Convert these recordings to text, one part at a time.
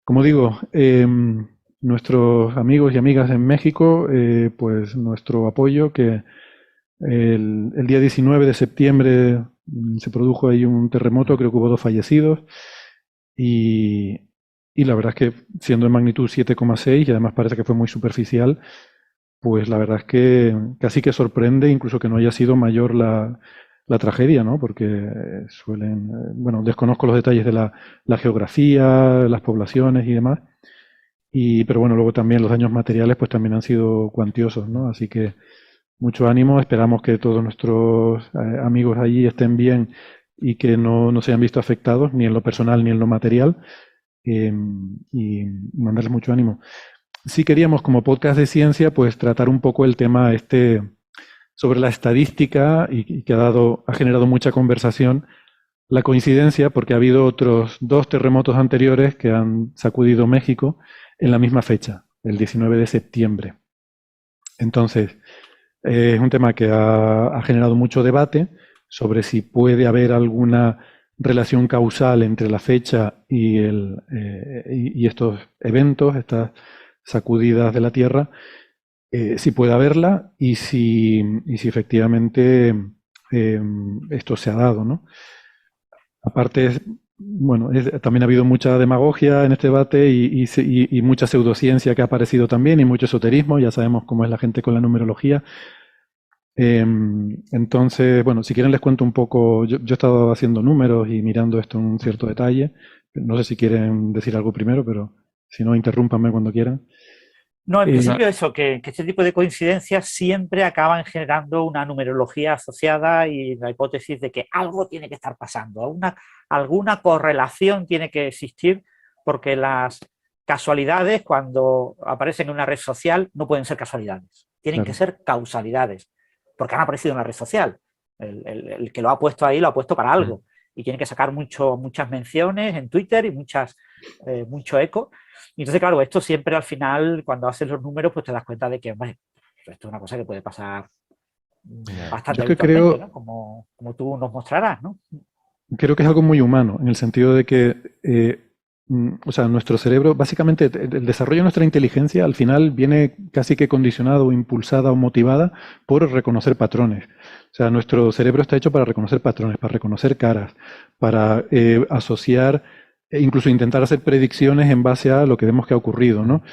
como digo, nuestros amigos y amigas en México, pues nuestro apoyo, que el día 19 de septiembre se produjo ahí un terremoto, creo que hubo 2 fallecidos, y, y la verdad es que siendo de magnitud 7,6 y además parece que fue muy superficial, pues la verdad es que casi que sorprende incluso que no haya sido mayor la tragedia, ¿no? Porque suelen, bueno, desconozco los detalles de la geografía, las poblaciones y demás, pero bueno, luego también los daños materiales pues también han sido cuantiosos, ¿no? Así que mucho ánimo, esperamos que todos nuestros amigos allí estén bien y que no se hayan visto afectados, ni en lo personal ni en lo material, eh, y mandarles mucho ánimo. Sí queríamos, como podcast de ciencia, pues tratar un poco el tema este sobre la estadística y que ha generado mucha conversación, la coincidencia, porque ha habido otros 2 terremotos anteriores que han sacudido México en la misma fecha, el 19 de septiembre. Entonces, es un tema que ha generado mucho debate sobre si puede haber alguna relación causal entre la fecha y estos eventos, estas sacudidas de la Tierra, si puede haberla y si efectivamente eh, esto se ha dado, ¿no? Aparte, bueno, también ha habido mucha demagogia en este debate y mucha pseudociencia que ha aparecido también y mucho esoterismo, ya sabemos cómo es la gente con la numerología. Entonces, bueno, si quieren les cuento un poco, yo he estado haciendo números y mirando esto en un cierto detalle. No sé si quieren decir algo primero, pero si no, interrúmpanme cuando quieran. No, en O sea, principio eso, que este tipo de coincidencias siempre acaban generando una numerología asociada y la hipótesis de que algo tiene que estar pasando, alguna correlación tiene que existir, porque las casualidades cuando aparecen en una red social no pueden ser casualidades, tienen que Claro. ser causalidades, porque han aparecido en una red social. El que lo ha puesto ahí lo ha puesto para algo y tiene que sacar muchas menciones en Twitter y mucho eco. Y entonces, claro, esto siempre al final, cuando haces los números, pues te das cuenta de que, bueno, esto es una cosa que puede pasar ya. Yo bastante es que habitualmente, ¿no? creo, Como tú nos mostrarás, ¿no? creo que es algo muy humano, en el sentido de que, o sea, nuestro cerebro, básicamente el desarrollo de nuestra inteligencia al final viene casi que condicionado, o impulsada o motivada por reconocer patrones. O sea, nuestro cerebro está hecho para reconocer patrones, para reconocer caras, para asociar e incluso intentar hacer predicciones en base a lo que vemos que ha ocurrido, ¿no?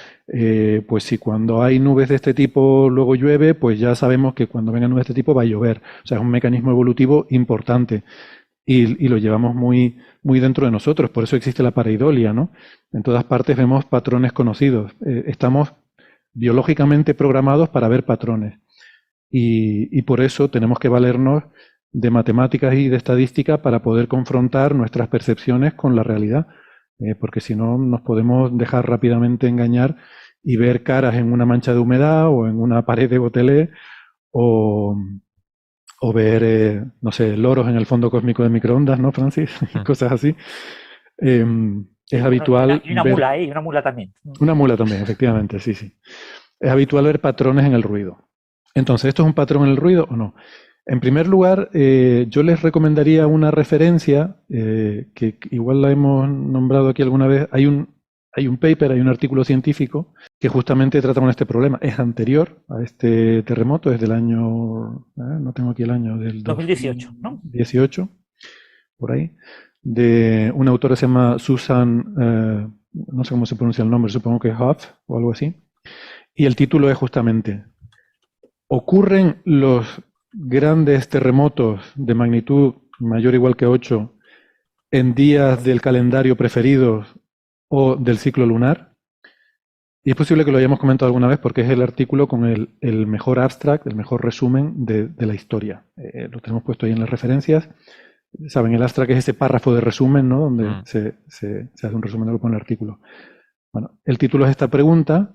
Pues si cuando hay nubes de este tipo luego llueve, pues ya sabemos que cuando vengan nubes de este tipo va a llover. O sea, es un mecanismo evolutivo importante y lo llevamos muy dentro de nosotros. Por eso existe la pareidolia, ¿no? En todas partes vemos patrones conocidos. Estamos biológicamente programados para ver patrones y por eso tenemos que valernos de matemáticas y de estadística para poder confrontar nuestras percepciones con la realidad, porque si no nos podemos dejar rápidamente engañar y ver caras en una mancha de humedad o en una pared de gotelé o, o ver, no sé, loros en el fondo cósmico de microondas, ¿no, Francis? Cosas así. Es Sí, habitual y una ver, mula, ¿eh? Y una mula también. una mula también, efectivamente, sí, sí. Es habitual ver patrones en el ruido. Entonces, ¿esto es un patrón en el ruido o no? En primer lugar, yo les recomendaría una referencia que igual la hemos nombrado aquí alguna vez. Hay un paper, hay un artículo científico que justamente trata con este problema. Es anterior a este terremoto, es del año, no tengo aquí el año, del 2018, ¿no? 2018, por ahí, de una autora que se llama Susan, no sé cómo se pronuncia el nombre, supongo que Huff o algo así. Y el título es justamente ¿ocurren los grandes terremotos de magnitud mayor o igual que 8 en días del calendario preferidos o del ciclo lunar? Y es posible que lo hayamos comentado alguna vez porque es el artículo con el mejor abstract, el mejor resumen de la historia. Lo tenemos puesto ahí en las referencias. Saben, el abstract es ese párrafo de resumen, ¿no? Donde se hace un resumen de lo que pone el artículo. Bueno, el título es esta pregunta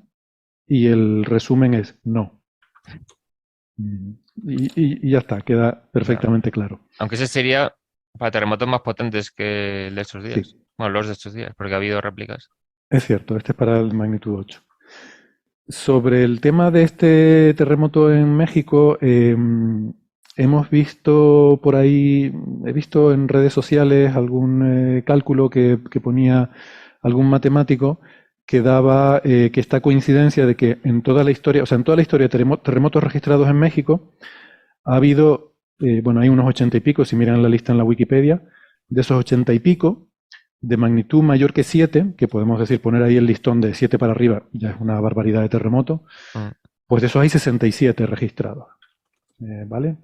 y el resumen es no. Y ya está, queda Ya. perfectamente claro. Aunque ese sería para terremotos más potentes que el de estos Sí, días. Bueno, los de estos días, porque ha habido réplicas. es cierto, este es para el magnitud 8. Sobre el tema de este terremoto en México, hemos visto por ahí, he visto en redes sociales algún cálculo que ponía algún matemático que daba que esta coincidencia de que en toda la historia, o sea, en toda la historia de terremotos registrados en México, ha habido, bueno, hay unos 80 y pico, si miran la lista en la Wikipedia, de esos 80 y pico, de magnitud mayor que 7, que podemos decir, poner ahí el listón de 7 para arriba, ya es una barbaridad de terremoto, pues de esos hay 67 registrados, ¿vale?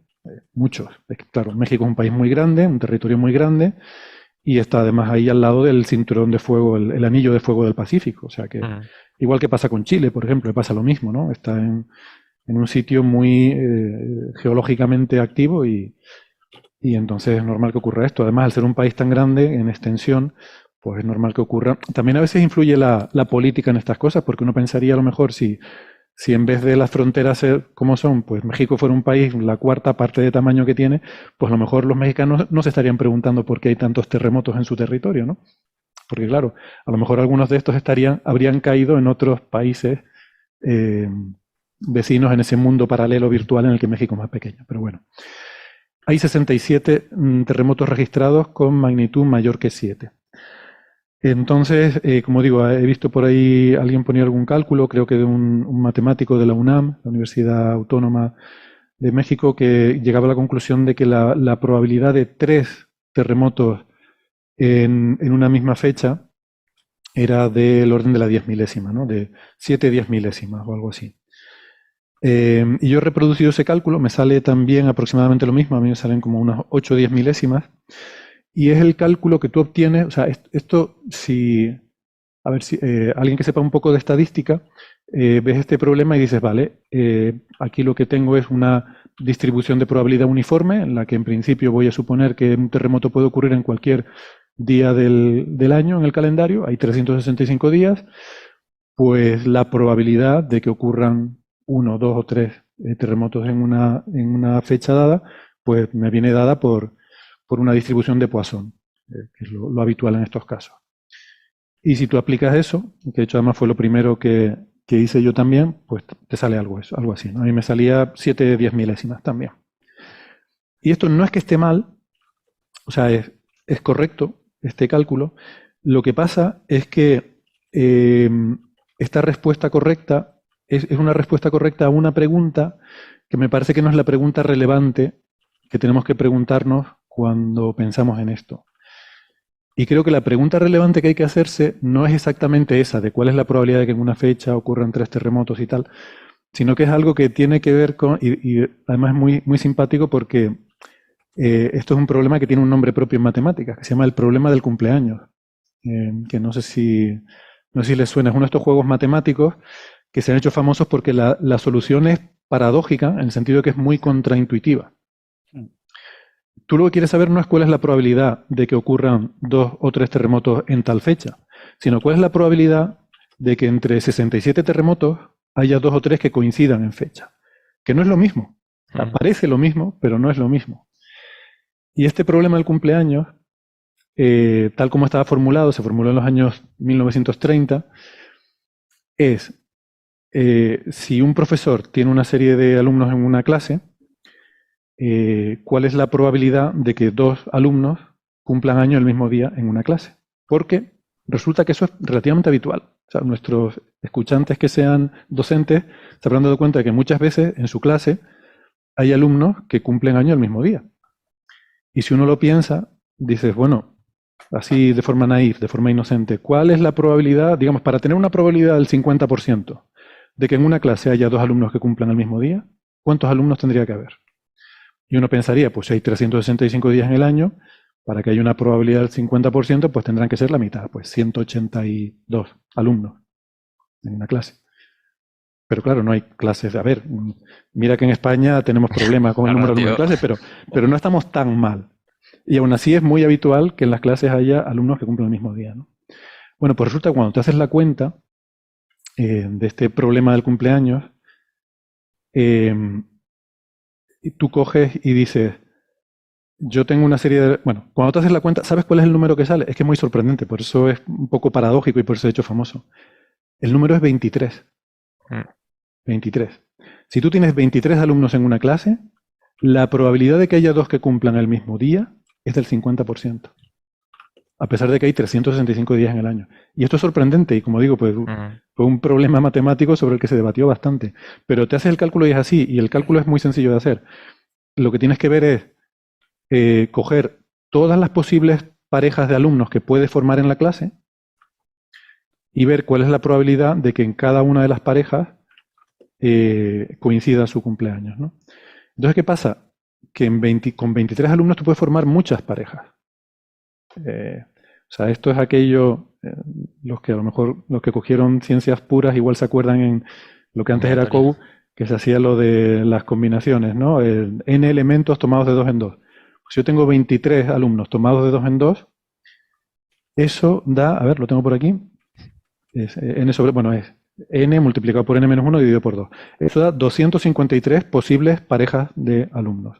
Muchos. Claro, México es un país muy grande, un territorio muy grande, y está además ahí al lado del cinturón de fuego, el anillo de fuego del Pacífico. O sea que, igual que pasa con Chile, por ejemplo, pasa lo mismo, ¿no? Está en un sitio muy geológicamente activo y entonces es normal que ocurra esto. Además, al ser un país tan grande en extensión, pues es normal que ocurra. También a veces influye la política en estas cosas, porque uno pensaría a lo mejor si en vez de las fronteras ser como son, pues México fuera un país, la cuarta parte de tamaño que tiene, pues a lo mejor los mexicanos no se estarían preguntando por qué hay tantos terremotos en su territorio, ¿no? Porque claro, a lo mejor algunos de estos habrían caído en otros países vecinos en ese mundo paralelo virtual en el que México es más pequeño. Pero bueno, hay 67 terremotos registrados con magnitud mayor que 7. Entonces, como digo, he visto por ahí alguien ponía algún cálculo, creo que de un matemático de la UNAM, la Universidad Autónoma de México, que llegaba a la conclusión de que la probabilidad de 3 terremotos en una misma fecha era del orden de la 10 milésima, ¿no? De 7 10 milésimas o algo así. Y yo he reproducido ese cálculo, me sale también aproximadamente lo mismo, a mí me salen como unas 8 10 milésimas. Y es el cálculo que tú obtienes, o sea, esto si, a ver si alguien que sepa un poco de estadística, ves este problema y dices, vale, aquí lo que tengo es una distribución de probabilidad uniforme, en la que en principio voy a suponer que un terremoto puede ocurrir en cualquier día del año en el calendario, hay 365 días, pues la probabilidad de que ocurran 1, 2 o 3 terremotos en una fecha dada, pues me viene dada por una distribución de Poisson, que es lo habitual en estos casos. Y si tú aplicas eso, que de hecho además fue lo primero que hice yo también, pues te sale algo así, ¿no? A mí me salía 7 10 milésimas también. Y esto no es que esté mal, o sea, es correcto este cálculo. Lo que pasa es que esta respuesta correcta es una respuesta correcta a una pregunta que me parece que no es la pregunta relevante que tenemos que preguntarnos cuando pensamos en esto. Y creo que la pregunta relevante que hay que hacerse no es exactamente esa, de cuál es la probabilidad de que en una fecha ocurran 3 terremotos y tal, sino que es algo que tiene que ver con, y además es muy, muy simpático porque esto es un problema que tiene un nombre propio en matemáticas, que se llama el problema del cumpleaños, que no sé si les suena, es uno de estos juegos matemáticos que se han hecho famosos porque la solución es paradójica, en el sentido de que es muy contraintuitiva. Tú lo que quieres saber no es cuál es la probabilidad de que ocurran 2 o 3 terremotos en tal fecha, sino cuál es la probabilidad de que entre 67 terremotos haya 2 o 3 que coincidan en fecha. Que no es lo mismo. Parece lo mismo, pero no es lo mismo. Y este problema del cumpleaños, tal como estaba formulado, se formuló en los años 1930, es si un profesor tiene una serie de alumnos en una clase, cuál es la probabilidad de que 2 alumnos cumplan año el mismo día en una clase. Porque resulta que eso es relativamente habitual. O sea, nuestros escuchantes que sean docentes se habrán dado cuenta de que muchas veces en su clase hay alumnos que cumplen año el mismo día. Y si uno lo piensa, dices, bueno, así de forma naif, de forma inocente, ¿cuál es la probabilidad, digamos, para tener una probabilidad del 50% de que en una clase haya 2 alumnos que cumplan el mismo día? ¿Cuántos alumnos tendría que haber? Y uno pensaría, pues si hay 365 días en el año, para que haya una probabilidad del 50%, pues tendrán que ser la mitad, pues 182 alumnos en una clase. Pero claro, no hay clases. A ver, mira que en España tenemos problemas con el número de alumnos en clase, pero no estamos tan mal. Y aún así es muy habitual que en las clases haya alumnos que cumplen el mismo día, ¿no? Bueno, pues resulta que cuando te haces la cuenta de este problema del cumpleaños, y tú coges y dices, yo tengo una serie de... Bueno, cuando te haces la cuenta, ¿sabes cuál es el número que sale? Es que es muy sorprendente, por eso es un poco paradójico y por eso se ha hecho famoso. El número es 23. 23. Si tú tienes 23 alumnos en una clase, la probabilidad de que haya 2 que cumplan el mismo día es del 50%. a pesar de que hay 365 días en el año. Y esto es sorprendente y, como digo, pues Ujú. fue un problema matemático sobre el que se debatió bastante. Pero te haces el cálculo y es así, y el cálculo es muy sencillo de hacer. Lo que tienes que ver es coger todas las posibles parejas de alumnos que puedes formar en la clase y ver cuál es la probabilidad de que en cada una de las parejas coincida su cumpleaños, ¿no? Entonces, ¿qué pasa? Que con 23 alumnos tú puedes formar muchas parejas. O sea, esto es aquello, los que a lo mejor, los que cogieron ciencias puras igual se acuerdan en lo que antes era Combinatoria. COU, que se hacía lo de las combinaciones, ¿no? N elementos tomados de dos en dos. Pues yo tengo 23 alumnos tomados de dos en dos, eso da, a ver, lo tengo por aquí, es n multiplicado por n menos 1 dividido por 2. Eso da 253 posibles parejas de alumnos.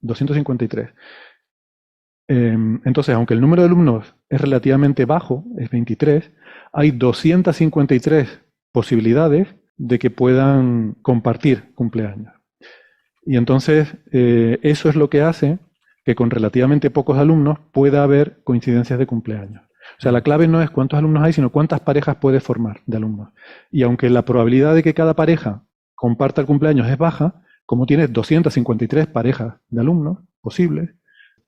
253. Entonces, aunque el número de alumnos es relativamente bajo, es 23, hay 253 posibilidades de que puedan compartir cumpleaños. Y entonces, eso es lo que hace que con relativamente pocos alumnos pueda haber coincidencias de cumpleaños. O sea, la clave no es cuántos alumnos hay, sino cuántas parejas puedes formar de alumnos. Y aunque la probabilidad de que cada pareja comparta el cumpleaños es baja, como tienes 253 parejas de alumnos posibles,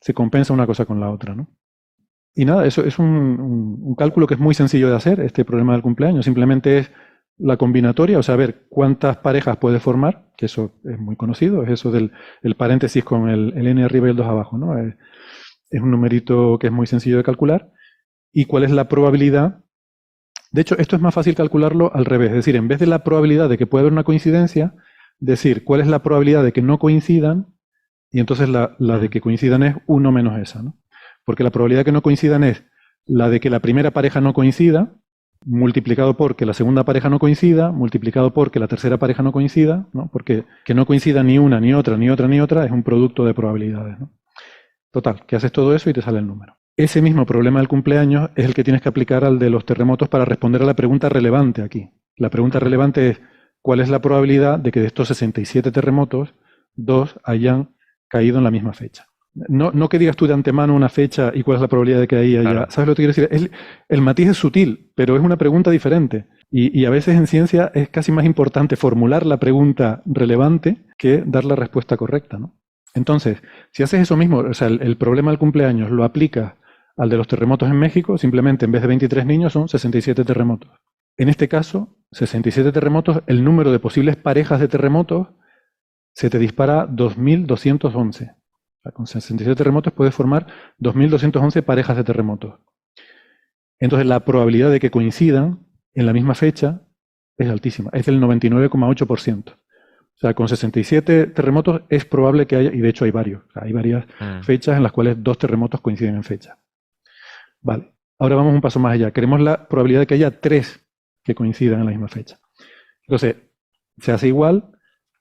se compensa una cosa con la otra, ¿no? Y nada, eso es un cálculo que es muy sencillo de hacer, este problema del cumpleaños. Simplemente es la combinatoria, o sea, ver cuántas parejas puedes formar, que eso es muy conocido, es eso del el paréntesis con el n arriba y el 2 abajo, ¿no? Es un numerito que es muy sencillo de calcular. ¿Y cuál es la probabilidad? De hecho, esto es más fácil calcularlo al revés, es decir, en vez de la probabilidad de que pueda haber una coincidencia, decir cuál es la probabilidad de que no coincidan, y entonces la de que coincidan es 1 menos esa, ¿no? Porque la probabilidad de que no coincidan es la de que la primera pareja no coincida, multiplicado por que la segunda pareja no coincida, multiplicado por que la tercera pareja no coincida, ¿no? Porque que no coincida ni una, ni otra, ni otra, ni otra, es un producto de probabilidades, ¿no? Total, que haces todo eso y te sale el número. Ese mismo problema del cumpleaños es el que tienes que aplicar al de los terremotos para responder a la pregunta relevante aquí. La pregunta relevante es, ¿cuál es la probabilidad de que de estos 67 terremotos, 2 hayan caído en la misma fecha? No que digas tú de antemano una fecha y cuál es la probabilidad de que ahí haya... Claro. ¿Sabes lo que quiero decir? El matiz es sutil, pero es una pregunta diferente. Y a veces en ciencia es casi más importante formular la pregunta relevante que dar la respuesta correcta, ¿no? Entonces, si haces eso mismo, o sea, el problema del cumpleaños lo aplicas al de los terremotos en México, simplemente en vez de 23 niños son 67 terremotos. En este caso, 67 terremotos, el número de posibles parejas de terremotos se te dispara 2.211. O sea, con 67 terremotos puedes formar 2.211 parejas de terremotos. Entonces, la probabilidad de que coincidan en la misma fecha es altísima, es del 99,8%. O sea, con 67 terremotos es probable que haya, y de hecho hay varios, o sea, hay varias fechas en las cuales 2 terremotos coinciden en fecha. Vale, ahora vamos un paso más allá. Queremos la probabilidad de que haya 3 que coincidan en la misma fecha. Entonces, se hace igual,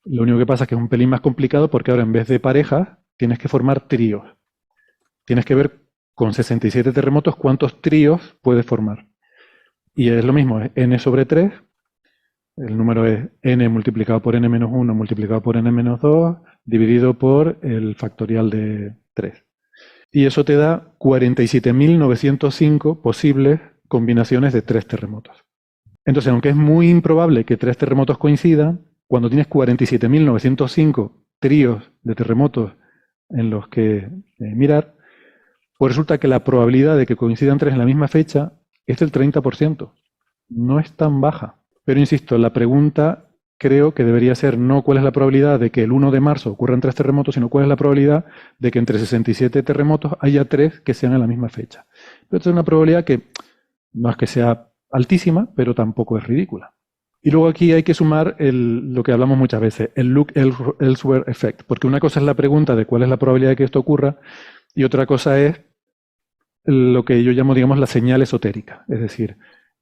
lo único que pasa es que es un pelín más complicado porque ahora en vez de parejas tienes que formar tríos. Tienes que ver con 67 terremotos cuántos tríos puedes formar. Y es lo mismo, es n sobre 3. El número es n multiplicado por n menos 1 multiplicado por n menos 2 dividido por el factorial de 3. Y eso te da 47.905 posibles combinaciones de 3 terremotos. Entonces, aunque es muy improbable que 3 terremotos coincidan, cuando tienes 47.905 tríos de terremotos en los que mirar, pues resulta que la probabilidad de que coincidan 3 en la misma fecha es del 30%. No es tan baja. Pero insisto, la pregunta creo que debería ser no cuál es la probabilidad de que el 1 de marzo ocurran 3 terremotos, sino cuál es la probabilidad de que entre 67 terremotos haya 3 que sean en la misma fecha. Pero esta es una probabilidad que no es que sea altísima, pero tampoco es ridícula. Y luego aquí hay que sumar lo que hablamos muchas veces, el look elsewhere effect, porque una cosa es la pregunta de cuál es la probabilidad de que esto ocurra y otra cosa es lo que yo llamo, digamos, la señal esotérica. Es decir,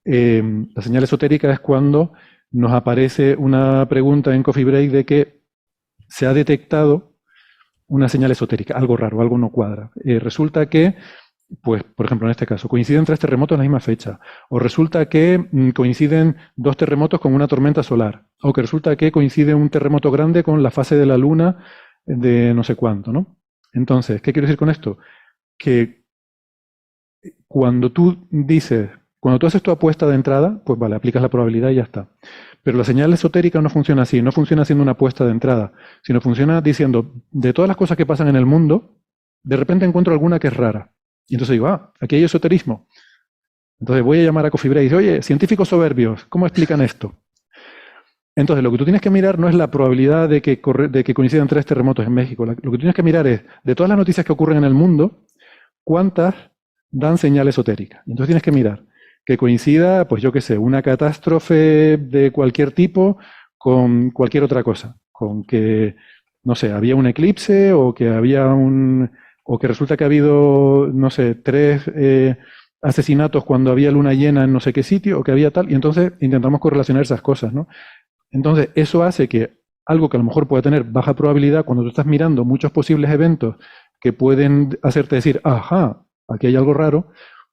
la señal esotérica es cuando nos aparece una pregunta en Coffee Break de que se ha detectado una señal esotérica, algo raro, algo no cuadra. Resulta que, pues, por ejemplo, en este caso, coinciden 3 terremotos en la misma fecha, o resulta que coinciden 2 terremotos con una tormenta solar, o que resulta que coincide un terremoto grande con la fase de la luna de no sé cuánto, ¿no? Entonces, ¿qué quiero decir con esto? Que cuando tú haces tu apuesta de entrada, pues vale, aplicas la probabilidad y ya está. Pero la señal esotérica no funciona así, no funciona haciendo una apuesta de entrada, sino funciona diciendo, de todas las cosas que pasan en el mundo, de repente encuentro alguna que es rara. Y entonces digo, aquí hay esoterismo. Entonces voy a llamar a Coffee Break y digo, oye, científicos soberbios, ¿cómo explican esto? Entonces lo que tú tienes que mirar no es la probabilidad de que coincidan 3 terremotos en México. Lo que tú tienes que mirar es, de todas las noticias que ocurren en el mundo, ¿cuántas dan señal esotérica? Y entonces tienes que mirar que coincida, pues yo qué sé, una catástrofe de cualquier tipo con cualquier otra cosa. Con que, no sé, había un eclipse o que o que resulta que ha habido, no sé, 3 asesinatos cuando había luna llena en no sé qué sitio o que había tal. Y entonces intentamos correlacionar esas cosas, ¿no? Entonces eso hace que algo que a lo mejor pueda tener baja probabilidad, cuando tú estás mirando muchos posibles eventos que pueden hacerte decir, ajá, aquí hay algo raro,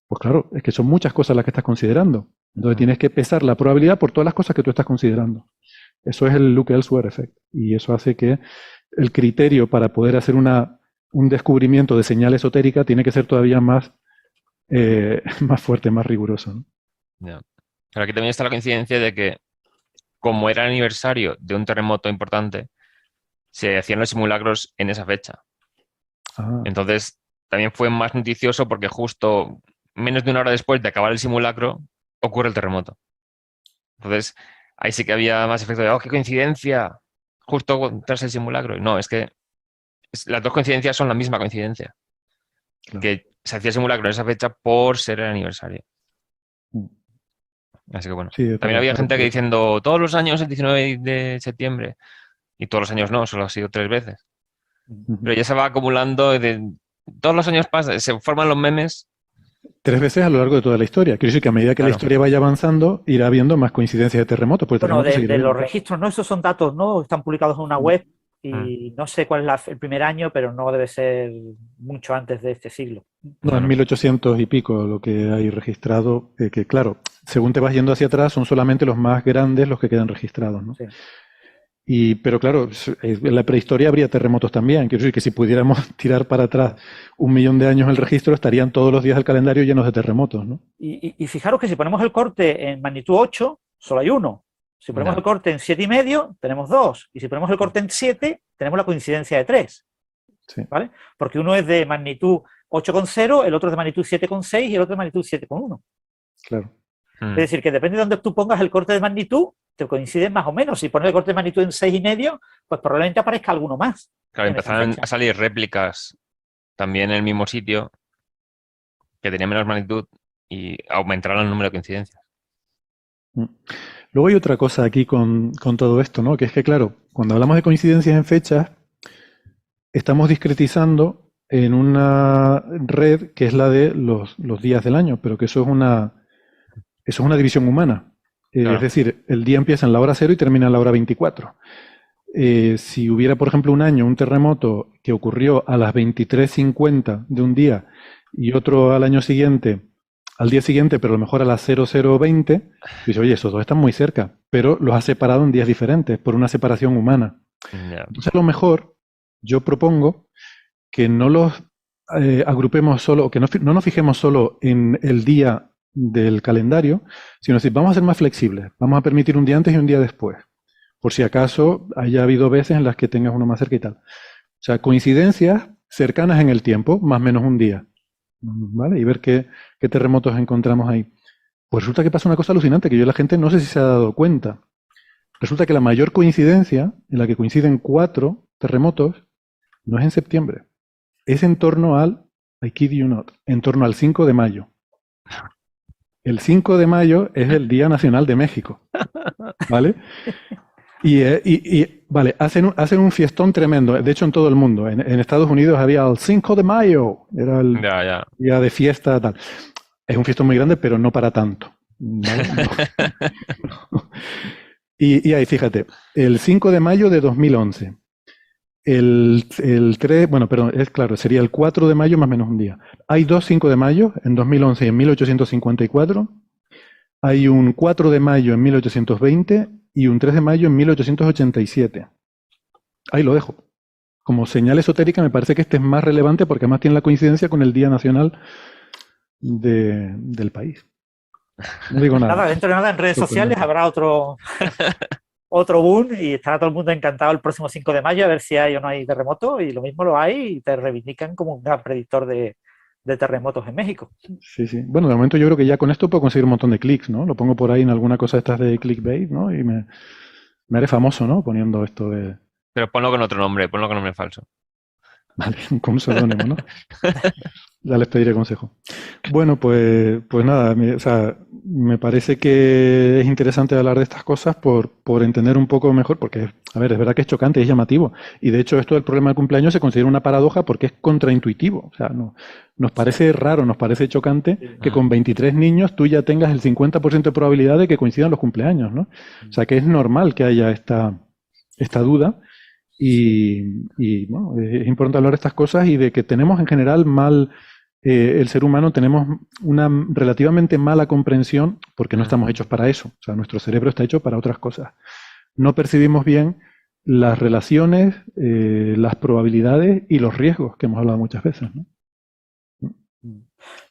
pues claro, es que son muchas cosas las que estás considerando. Entonces tienes que pesar la probabilidad por todas las cosas que tú estás considerando. Eso es el Look Elsewhere Effect. Y eso hace que el criterio para poder hacer un descubrimiento de señal esotérica tiene que ser todavía más fuerte, más riguroso, ¿no? Ya. Pero aquí también está la coincidencia de que, como era el aniversario de un terremoto importante, se hacían los simulacros en esa fecha. Entonces, también fue más noticioso porque justo menos de una hora después de acabar el simulacro, ocurre el terremoto. Entonces, ahí sí que había más efecto de, ¡oh, qué coincidencia! Justo tras el simulacro. No, es que las dos coincidencias son la misma coincidencia. Claro. Que se hacía el simulacro en esa fecha por ser el aniversario. Así que bueno. Sí, También había gente que diciendo, todos los años el 19 de septiembre. Y todos los años no, solo ha sido 3 veces. Pero ya se va acumulando, todos los años pasa, se forman los memes. 3 veces a lo largo de toda la historia. Quiero decir que a medida que la historia vaya avanzando, irá habiendo más coincidencias de terremotos. Bueno, de los registros, ¿no? Esos son datos, ¿no? Están publicados en una web y no sé cuál es el primer año, pero no debe ser mucho antes de este siglo. No, en 1800 y pico lo que hay registrado, que claro, según te vas yendo hacia atrás, son solamente los más grandes los que quedan registrados, ¿no? Sí. Pero claro, en la prehistoria habría terremotos también. Quiero decir que si pudiéramos tirar para atrás 1.000.000 de años el registro, estarían todos los días del calendario llenos de terremotos, ¿no? Y fijaros que si ponemos el corte en magnitud 8, solo hay uno. Si ponemos el corte en 7,5, tenemos 2. Y si ponemos el corte en 7, tenemos la coincidencia de 3. Sí. ¿Vale? Porque uno es de magnitud 8,0, el otro es de magnitud 7,6 y el otro de magnitud 7,1. Claro. Es decir, que depende de dónde tú pongas el corte de magnitud, te coinciden más o menos. Si pones el corte de magnitud en 6,5, pues probablemente aparezca alguno más. Claro, empezaron a salir réplicas también en el mismo sitio que tenían menos magnitud y aumentaron el número de coincidencias. Luego hay otra cosa aquí con todo esto, ¿no? Que es que, claro, cuando hablamos de coincidencias en fechas, estamos discretizando en una red que es la de los días del año, pero que eso es una división humana. Claro. Es decir, el día empieza en la hora 0 y termina en la hora 24. Si hubiera, por ejemplo, un año, un terremoto que ocurrió a las 23:50 de un día y otro al día siguiente, pero a lo mejor a las 00:20, dice, oye, esos dos están muy cerca, pero los ha separado en días diferentes por una separación humana. Yeah. Entonces, a lo mejor yo propongo que no los agrupemos solo, que no nos fijemos solo en el día del calendario, sino decir, vamos a ser más flexibles, vamos a permitir un día antes y un día después, por si acaso haya habido veces en las que tengas uno más cerca y tal. O sea, coincidencias cercanas en el tiempo, más o menos un día, ¿vale? Y ver qué terremotos encontramos ahí. Pues resulta que pasa una cosa alucinante, que la gente no sé si se ha dado cuenta. Resulta que la mayor coincidencia, en la que coinciden 4 terremotos, no es en septiembre, es en torno I kid you not, en torno al 5 de mayo. El 5 de mayo es el Día Nacional de México, ¿vale? Vale, hacen un fiestón tremendo, de hecho en todo el mundo. En Estados Unidos había el 5 de mayo, era el día de fiesta, tal. Es un fiestón muy grande, pero no para tanto, ¿vale? No. Y ahí, fíjate, el 5 de mayo de 2011, el 3, bueno, perdón, es claro, sería el 4 de mayo más o menos un día. Hay 2 5 de mayo, en 2011 y en 1854. Hay un 4 de mayo en 1820 y un 3 de mayo en 1887. Ahí lo dejo. Como señal esotérica me parece que este es más relevante porque además tiene la coincidencia con el Día Nacional del país. No digo nada. Nada, dentro de nada en redes sociales habrá otro boom y estará todo el mundo encantado el próximo 5 de mayo a ver si hay o no hay terremoto, y lo mismo lo hay y te reivindican como un gran predictor de terremotos en México. Sí, sí. Bueno, de momento yo creo que ya con esto puedo conseguir un montón de clics, ¿no? Lo pongo por ahí en alguna cosa de estas de clickbait, ¿no? Y me haré famoso, ¿no? Poniendo esto de... Pero ponlo con otro nombre, ponlo con nombre falso. Vale, con un seudónimo, ¿no? Ya les pediré consejo. Bueno, pues nada, o sea, me parece que es interesante hablar de estas cosas por entender un poco mejor, porque, a ver, es verdad que es chocante, es llamativo. Y de hecho esto del problema del cumpleaños se considera una paradoja porque es contraintuitivo. O sea, nos parece raro, nos parece chocante que con 23 niños tú ya tengas el 50% de probabilidad de que coincidan los cumpleaños, ¿no? O sea, que es normal que haya esta duda. Y bueno, es importante hablar de estas cosas y de que tenemos en general el ser humano tenemos una relativamente mala comprensión porque no estamos hechos para eso. O sea, nuestro cerebro está hecho para otras cosas. No percibimos bien las relaciones, las probabilidades y los riesgos que hemos hablado muchas veces, ¿no?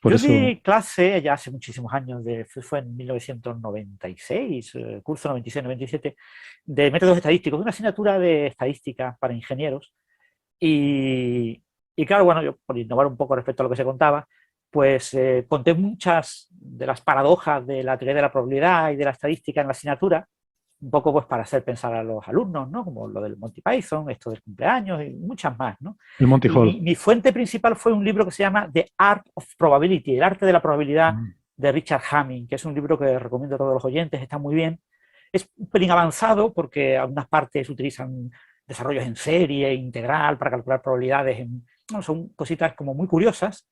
Yo di clase ya hace muchísimos años, fue en 1996, curso 96-97, de métodos estadísticos, una asignatura de estadística para ingenieros. Y claro, bueno, yo por innovar un poco respecto a lo que se contaba, pues conté muchas de las paradojas de la teoría de la probabilidad y de la estadística en la asignatura, un poco pues para hacer pensar a los alumnos, ¿no? Como lo del Monty Python, esto del cumpleaños y muchas más, ¿no? El Monty Hall. Mi fuente principal fue un libro que se llama The Art of Probability, el arte de la probabilidad, de Richard Hamming, que es un libro que recomiendo a todos los oyentes, está muy bien. Es un pelín avanzado porque algunas partes utilizan desarrollos en serie, integral, para calcular probabilidades. Son cositas como muy curiosas.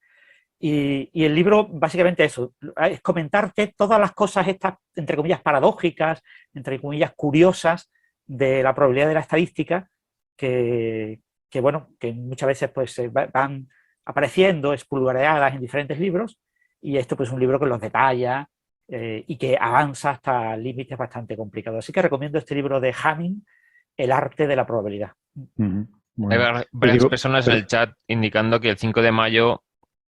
Y el libro, básicamente eso, es comentarte todas las cosas estas, entre comillas, paradójicas, entre comillas, curiosas de la probabilidad de la estadística, que bueno, que muchas veces pues van apareciendo espulgareadas en diferentes libros, y esto pues es un libro que los detalla y que avanza hasta límites bastante complicados. Así que recomiendo este libro de Hamming, El arte de la probabilidad. Bueno, hay varias personas en el chat indicando que el 5 de mayo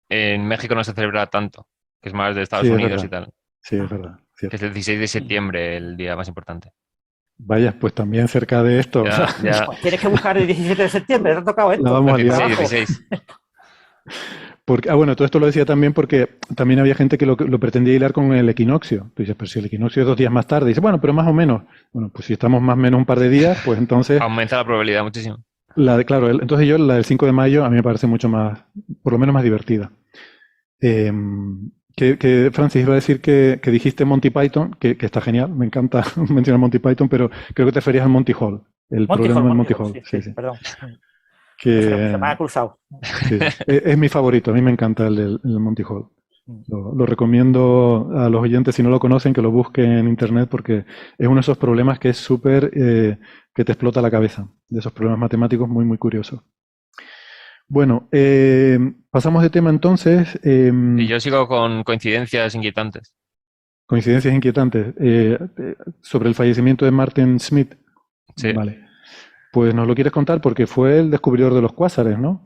en México no se celebra tanto, que es más de Estados Unidos y tal. Sí, es verdad. Que es el 16 de septiembre el día más importante. Vaya, pues también cerca de esto. Ya. Pues tienes que buscar el 17 de septiembre, te ha tocado esto. La vamos a liar. 16. Porque, bueno, todo esto lo decía también porque también había gente que lo pretendía hilar con el equinoccio. Tú dices, pero si el equinoccio es 2 días más tarde. Dice, bueno, pero más o menos. Bueno, pues si estamos más o menos un par de días, pues entonces... Aumenta la probabilidad muchísimo. Claro, entonces la del 5 de mayo a mí me parece mucho más, por lo menos más divertida. Francis, iba a decir que dijiste Monty Python, que está genial, me encanta mencionar Monty Python, pero creo que te referías al Monty Hall. El problema del Monty Hall. Sí. Perdón. Se me ha cruzado. Sí, es mi favorito, a mí me encanta el Monty Hall. Lo recomiendo a los oyentes, si no lo conocen, que lo busquen en internet, porque es uno de esos problemas que es súper, que te explota la cabeza, de esos problemas matemáticos muy, muy curiosos. Bueno, pasamos de tema entonces. Y yo sigo con coincidencias inquietantes. Coincidencias inquietantes. Sobre el fallecimiento de Martin Smith. Sí. Vale. Pues nos lo quieres contar porque fue el descubridor de los cuásares, ¿no?